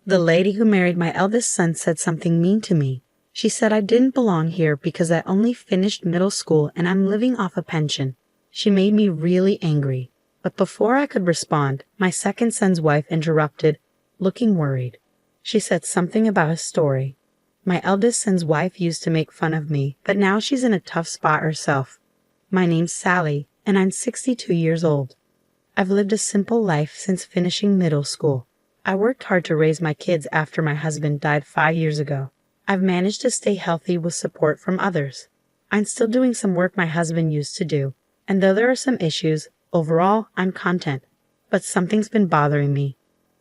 The lady who married my eldest son said something mean to me. She said I didn't belong here because I only finished middle school and I'm living off a pension. She made me really angry. But before I could respond, my second son's wife interrupted, looking worried. She said something about his story. My eldest son's wife used to make fun of me, but now she's in a tough spot herself. My name's Sally, and I'm 62 years old. I've lived a simple life since finishing middle school. I worked hard to raise my kids after my husband died 5 years ago. I've managed to stay healthy with support from others. I'm still doing some work my husband used to do, and though there are some issues, overall, I'm content. But something's been bothering me.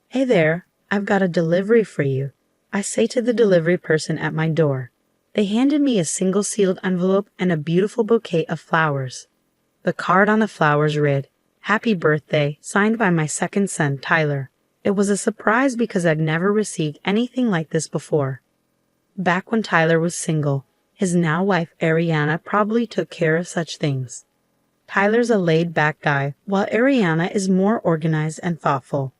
Hey there, I've got a delivery for you, I say to the delivery person at my door. They handed me a single sealed envelope and a beautiful bouquet of flowers. The card on the flowers read, "Happy birthday," signed by my second son, Tyler. It was a surprise because I'd never received anything like this before. Back when Tyler was single, his now wife Ariana probably took care of such things. Tyler's a laid-back guy, while Ariana is more organized and thoughtful.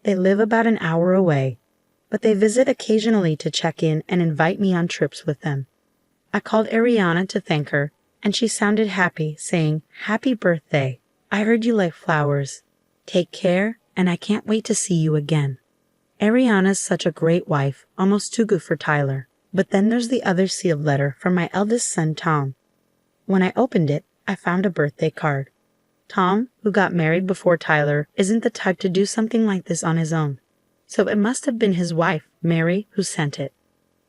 They live about an hour away, but they visit occasionally to check in and invite me on trips with them. I called Ariana to thank her, and she sounded happy, saying, "Happy birthday. I heard you like flowers. Take care, and I can't wait to see you again." Ariana's such a great wife, almost too good for Tyler. But then there's the other sealed letter from my eldest son, Tom. When I opened it, I found a birthday card. Tom, who got married before Tyler, isn't the type to do something like this on his own. So it must have been his wife, Mary, who sent it.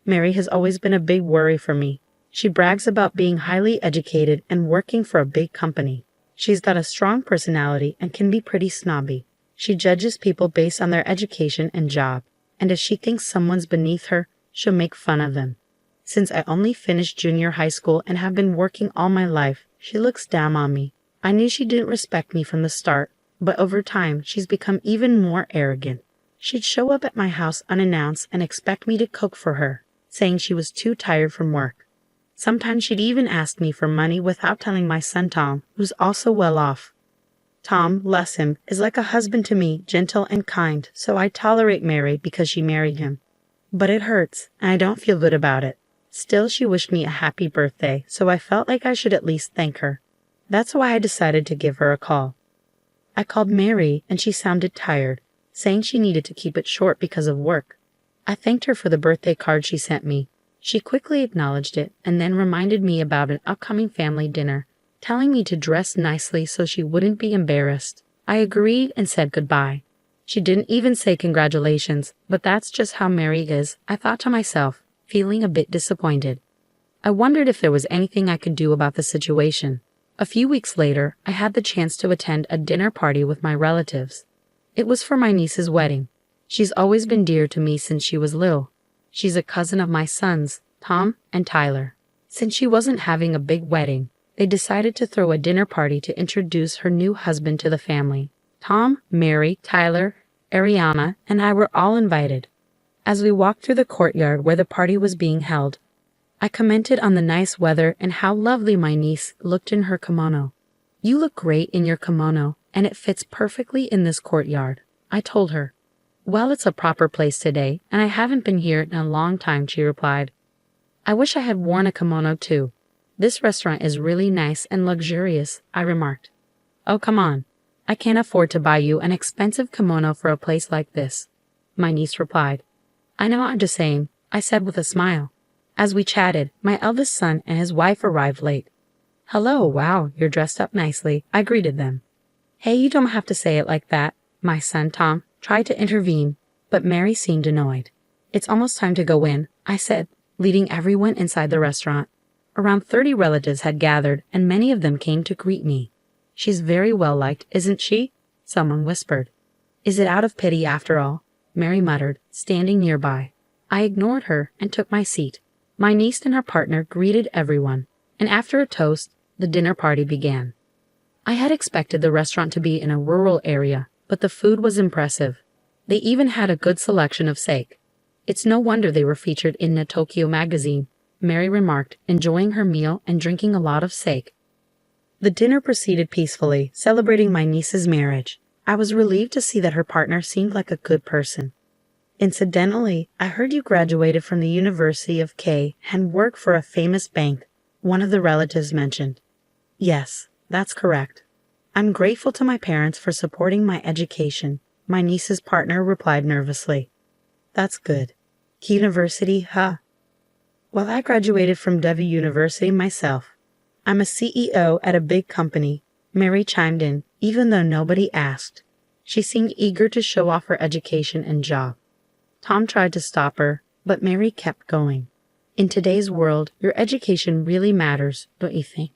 Mary has always been a big worry for me. She brags about being highly educated and working for a big company. She's got a strong personality and can be pretty snobby. She judges people based on their education and job, and if she thinks someone's beneath her, she'll make fun of them. Since I only finished junior high school and have been working all my life, she looks down on me. I knew she didn't respect me from the start, but over time she's become even more arrogant. She'd show up at my house unannounced and expect me to cook for her, saying she was too tired from work. Sometimes she'd even ask me for money without telling my son Tom, who's also well off. Tom, bless him, is like a husband to me, gentle and kind, so I tolerate Mary because she married him. But it hurts, and I don't feel good about it. Still, she wished me a happy birthday, so I felt like I should at least thank her. That's why I decided to give her a call. I called Mary, and she sounded tired, saying she needed to keep it short because of work. I thanked her for the birthday card she sent me. She quickly acknowledged it, and then reminded me about an upcoming family dinner, telling me to dress nicely so she wouldn't be embarrassed. I agreed and said goodbye. She didn't even say congratulations, but that's just how Mary is, I thought to myself, feeling a bit disappointed. I wondered if there was anything I could do about the situation. A few weeks later, I had the chance to attend a dinner party with my relatives. It was for my niece's wedding. She's always been dear to me since she was little. She's a cousin of my sons, Tom and Tyler. Since she wasn't having a big wedding, they decided to throw a dinner party to introduce her new husband to the family. Tom, Mary, Tyler, Ariana, and I were all invited. As we walked through the courtyard where the party was being held, I commented on the nice weather and how lovely my niece looked in her kimono. "You look great in your kimono, and it fits perfectly in this courtyard," I told her. "Well, it's a proper place today, and I haven't been here in a long time," she replied. "I wish I had worn a kimono too. This restaurant is really nice and luxurious," I remarked. "Oh, come on. I can't afford to buy you an expensive kimono for a place like this," my niece replied. "I know, I'm just saying," I said with a smile. As we chatted, my eldest son and his wife arrived late. "Hello, wow, you're dressed up nicely," I greeted them. "Hey, you don't have to say it like that," my son Tom tried to intervene, but Mary seemed annoyed. "It's almost time to go in," I said, leading everyone inside the restaurant. Around 30 relatives had gathered, and many of them came to greet me. "She's very well liked, isn't she?" someone whispered. "Is it out of pity after all?" Mary muttered, standing nearby. I ignored her and took my seat. My niece and her partner greeted everyone, and after a toast, the dinner party began. I had expected the restaurant to be in a rural area, but the food was impressive. They even had a good selection of sake. "It's no wonder they were featured in the Tokyo magazine," Mary remarked, enjoying her meal and drinking a lot of sake. The dinner proceeded peacefully, celebrating my niece's marriage. I was relieved to see that her partner seemed like a good person. Incidentally, I heard you graduated from the University of K and work for a famous bank, one of the relatives mentioned. Yes, that's correct. I'm grateful to my parents for supporting my education, my niece's partner replied nervously. That's good. Key University, huh? Well, I graduated from W University myself. I'm a CEO at a big company, Mary chimed in, even though nobody asked. She seemed eager to show off her education and job. Tom tried to stop her, but Mary kept going. In today's world, your education really matters, don't you think?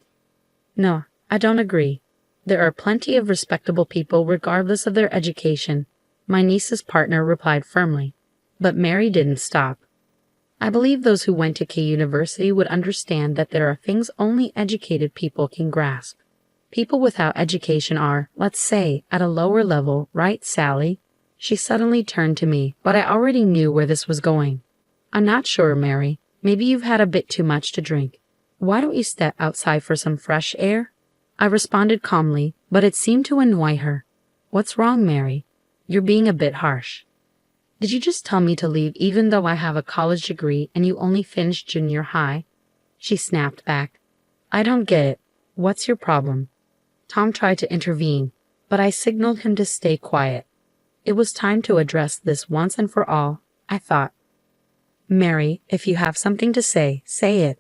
No, I don't agree. There are plenty of respectable people regardless of their education, my niece's partner replied firmly. But Mary didn't stop. I believe those who went to K University would understand that there are things only educated people can grasp. People without education are, let's say, at a lower level, right, Sally? She suddenly turned to me, but I already knew where this was going. I'm not sure, Mary. Maybe you've had a bit too much to drink. Why don't you step outside for some fresh air? I responded calmly, but it seemed to annoy her. What's wrong, Mary? You're being a bit harsh. Did you just tell me to leave even though I have a college degree and you only finished junior high? She snapped back. I don't get it. What's your problem? Tom tried to intervene, but I signaled him to stay quiet. It was time to address this once and for all, I thought. Mary, if you have something to say it.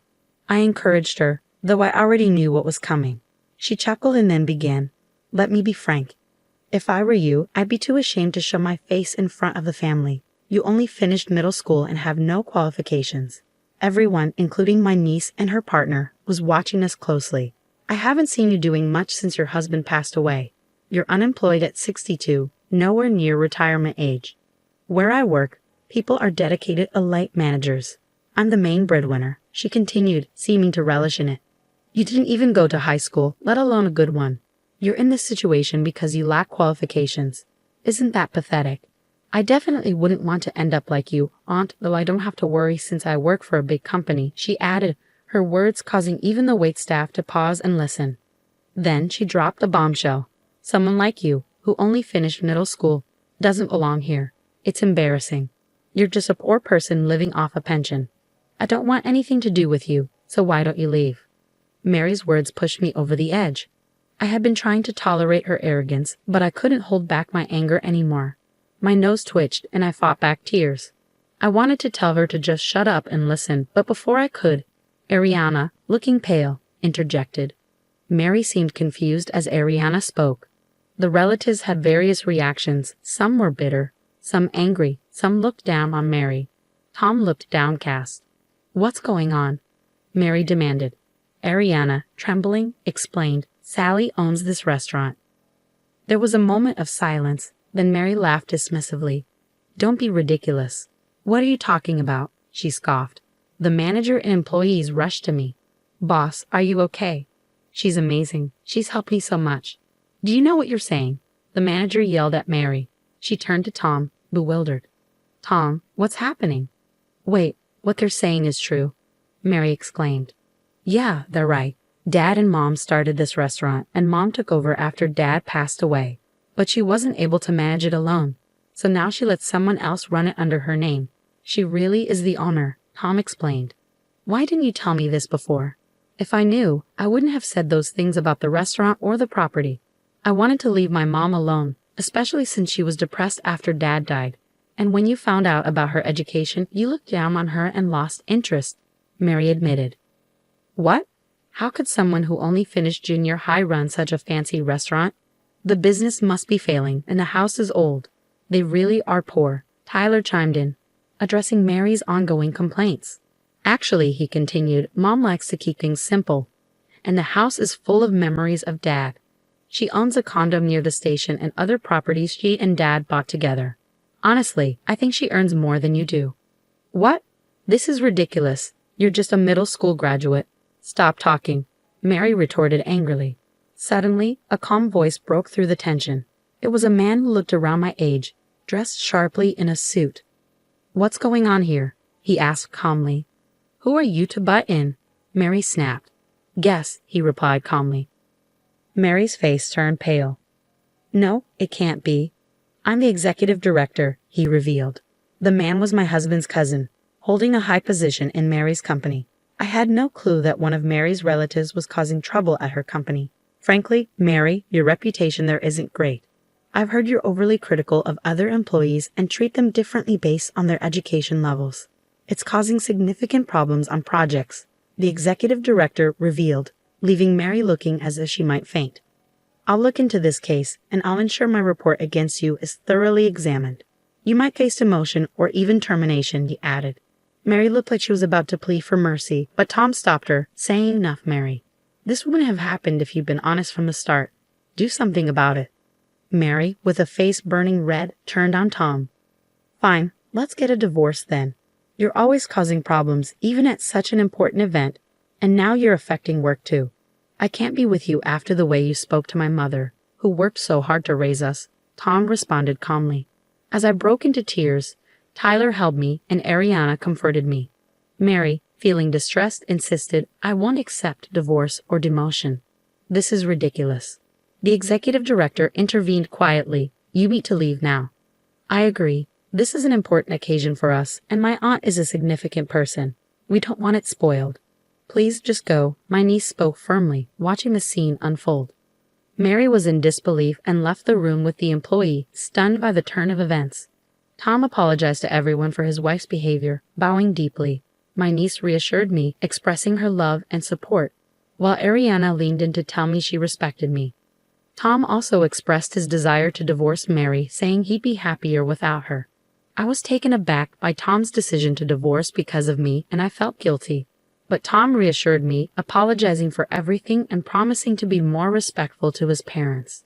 I encouraged her, though I already knew what was coming. She chuckled and then began. Let me be frank. If I were you, I'd be too ashamed to show my face in front of the family. You only finished middle school and have no qualifications. Everyone, including my niece and her partner, was watching us closely. I haven't seen you doing much since your husband passed away. You're unemployed at 62, nowhere near retirement age. Where I work, people are dedicated elite managers. I'm the main breadwinner, she continued, seeming to relish in it. You didn't even go to high school, let alone a good one. You're in this situation because you lack qualifications. Isn't that pathetic? I definitely wouldn't want to end up like you, Aunt, though I don't have to worry since I work for a big company, she added, her words causing even the waitstaff to pause and listen. Then she dropped the bombshell. Someone like you, who only finished middle school, doesn't belong here. It's embarrassing. You're just a poor person living off a pension. I don't want anything to do with you, so why don't you leave? Mary's words pushed me over the edge. I had been trying to tolerate her arrogance, but I couldn't hold back my anger anymore. My nose twitched, and I fought back tears. I wanted to tell her to just shut up and listen, but before I could, Ariana, looking pale, interjected. Mary seemed confused as Ariana spoke. The relatives had various reactions. Some were bitter, some angry, some looked down on Mary. Tom looked downcast. What's going on? Mary demanded. Ariana, trembling, explained, Sally owns this restaurant. There was a moment of silence, then Mary laughed dismissively. Don't be ridiculous. What are you talking about? She scoffed. The manager and employees rushed to me. Boss, are you okay? She's amazing. She's helped me so much. Do you know what you're saying? The manager yelled at Mary. She turned to Tom, bewildered. Tom, what's happening? Wait, what they're saying is true, Mary exclaimed. Yeah, they're right. Dad and Mom started this restaurant, and Mom took over after Dad passed away. But she wasn't able to manage it alone, so now she lets someone else run it under her name. She really is the owner, Tom explained. Why didn't you tell me this before? If I knew, I wouldn't have said those things about the restaurant or the property. I wanted to leave my mom alone, especially since she was depressed after Dad died. And when you found out about her education, you looked down on her and lost interest, Mary admitted. What? How could someone who only finished junior high run such a fancy restaurant? The business must be failing, and the house is old. They really are poor, Tyler chimed in, addressing Mary's ongoing complaints. Actually, he continued, Mom likes to keep things simple, and the house is full of memories of Dad. She owns a condo near the station and other properties she and Dad bought together. Honestly, I think she earns more than you do. What? This is ridiculous. You're just a middle school graduate. Stop talking, Mary retorted angrily. Suddenly, a calm voice broke through the tension. It was a man who looked around my age, dressed sharply in a suit. What's going on here? He asked calmly. Who are you to butt in? Mary snapped. Guess, he replied calmly. Mary's face turned pale. No, it can't be. I'm the executive director, he revealed. The man was my husband's cousin, holding a high position in Mary's company. I had no clue that one of Mary's relatives was causing trouble at her company. Frankly, Mary, your reputation there isn't great. I've heard you're overly critical of other employees and treat them differently based on their education levels. It's causing significant problems on projects, the executive director revealed, leaving Mary looking as if she might faint. I'll look into this case, and I'll ensure my report against you is thoroughly examined. You might face demotion or even termination, he added. Mary looked like she was about to plead for mercy, but Tom stopped her, saying, Enough, Mary. This wouldn't have happened if you'd been honest from the start. Do something about it. Mary, with a face burning red, turned on Tom. Fine, let's get a divorce then. You're always causing problems, even at such an important event, and now you're affecting work too. I can't be with you after the way you spoke to my mother, who worked so hard to raise us, Tom responded calmly. As I broke into tears, Tyler held me and Ariana comforted me. Mary, feeling distressed, insisted, I won't accept divorce or demotion. This is ridiculous. The executive director intervened quietly. You need to leave now. I agree. This is an important occasion for us, and my aunt is a significant person. We don't want it spoiled. Please just go, my niece spoke firmly, watching the scene unfold. Mary was in disbelief and left the room with the employee, stunned by the turn of events. Tom apologized to everyone for his wife's behavior, bowing deeply. My niece reassured me, expressing her love and support, while Ariana leaned in to tell me she respected me. Tom also expressed his desire to divorce Mary, saying he'd be happier without her. I was taken aback by Tom's decision to divorce because of me, and I felt guilty. But Tom reassured me, apologizing for everything and promising to be more respectful to his parents.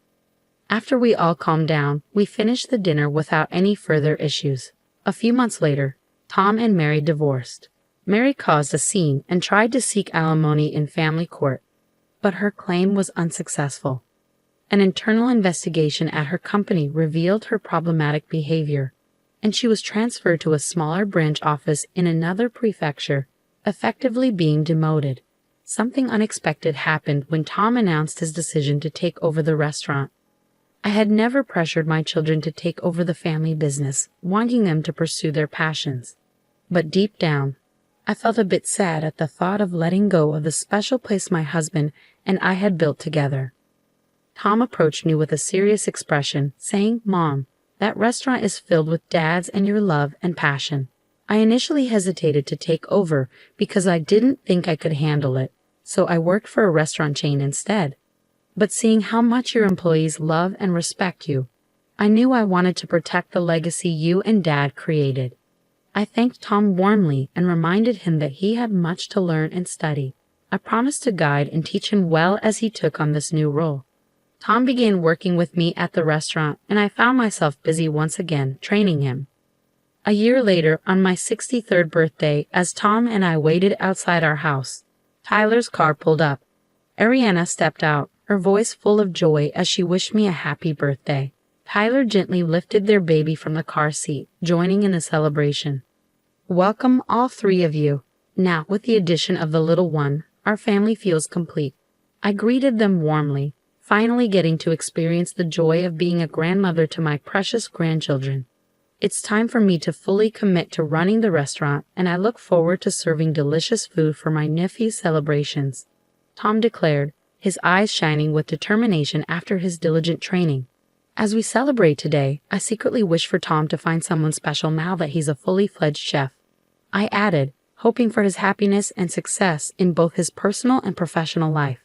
After we all calmed down, we finished the dinner without any further issues. A few months later, Tom and Mary divorced. Mary caused a scene and tried to seek alimony in family court, but her claim was unsuccessful. An internal investigation at her company revealed her problematic behavior, and she was transferred to a smaller branch office in another prefecture, effectively being demoted. Something unexpected happened when Tom announced his decision to take over the restaurant. I had never pressured my children to take over the family business, wanting them to pursue their passions. But deep down, I felt a bit sad at the thought of letting go of the special place my husband and I had built together. Tom approached me with a serious expression, saying, Mom, that restaurant is filled with dads and your love and passion. I initially hesitated to take over because I didn't think I could handle it, so I worked for a restaurant chain instead. But seeing how much your employees love and respect you, I knew I wanted to protect the legacy you and Dad created. I thanked Tom warmly and reminded him that he had much to learn and study. I promised to guide and teach him well as he took on this new role. Tom began working with me at the restaurant, and I found myself busy once again, training him. A year later, on my 63rd birthday, as Tom and I waited outside our house, Tyler's car pulled up. Ariana stepped out, her voice full of joy as she wished me a happy birthday. Tyler gently lifted their baby from the car seat, joining in the celebration. Welcome, all three of you. Now, with the addition of the little one, our family feels complete. I greeted them warmly, finally getting to experience the joy of being a grandmother to my precious grandchildren. It's time for me to fully commit to running the restaurant, and I look forward to serving delicious food for my nephew's celebrations, Tom declared, his eyes shining with determination after his diligent training. As we celebrate today, I secretly wish for Tom to find someone special now that he's a fully fledged chef. I added, hoping for his happiness and success in both his personal and professional life.